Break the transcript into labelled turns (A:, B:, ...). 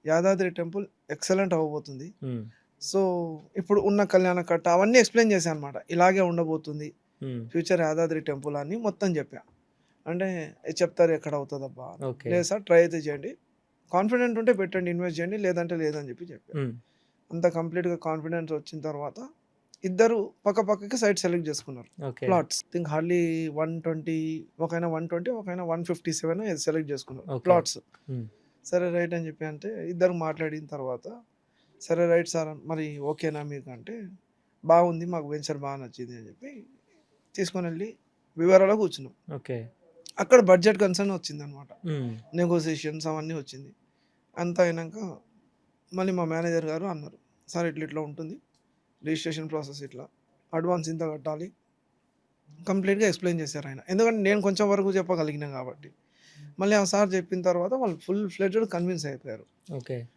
A: Yadadri temple excellent అవ్వబోతుంది.
B: హ్మ్.
A: So, ఇప్పుడు ఉన్న కళ్యాణ కట్ట అవన్నీ ఎక్స్‌ప్లెయిన్ చేశా అనమాట. ఇలాగే ఉండబోతుంది.
B: హ్మ్.
A: ఫ్యూచర్ యాదాద్రి టెంపుల్ అని మొత్తం చెప్పా. అంటే చెప్తారు ఎక్కడవుతదబ్బా అని.
B: ఓకే.
A: లేదు సార్ ట్రై అయితే చేయండి. కాన్ఫిడెంట్ ఉంటే పెట్టండి, ఇన్వెస్ట్ చేయండి. లేదంటే లేదని చెప్పా.
B: హ్మ్.
A: అంత కంప్లీట్‌గా కాన్ఫిడెన్స్ వచ్చిన తర్వాత ఇద్దరు పక్కకి సైట్ సెలెక్ట్ చేసుకున్నారు.
B: ఓకే.
A: ప్లాట్స్ థింక్ హార్డ్‌లీ 120 ఒకాయన 120 ఒకాయన 157 ఏదో సెలెక్ట్ చేసుకున్నారు
B: ఓకే.
A: ప్లాట్స్.
B: హ్మ్.
A: సరే రైట్ అని చెప్పి అంటే ఇద్దరు మాట్లాడిన తర్వాత సరే రైట్ సార్ మరి ఓకేనా మీకు అంటే బాగుంది మాకు వెంచర్ బాగా నచ్చింది అని చెప్పి తీసుకొనెళ్ళి వివరాలో కూర్చున్నాం.
B: ఓకే.
A: అక్కడ బడ్జెట్ కన్సర్న్ వచ్చిందనమాట.
B: హ్మ్.
A: నెగోషియేషన్స్ అవన్నీ వచ్చింది. అంతా అయినాక మళ్ళీ మా మేనేజర్ గారు అన్నారు, "సార్ ఇట్లా ఉంటుంది. రిజిస్ట్రేషన్ ప్రాసెస్ ఇట్లా. అడ్వాన్స్ ఇంత కట్టాలి." కంప్లీట్‌గా ఎక్స్‌ప్లెయిన్ చేశారాయన. ఎందుకంటే నేను కొంచెం వరకు చెప్పగలిగినా కాబట్టి. మళ్ళీ ఆ సార్ చెప్పిన తర్వాత వాళ్ళు ఫుల్ ఫ్లెడ్జ్డ్ కన్విన్స్ అయిపోయారు.
B: ఓకే.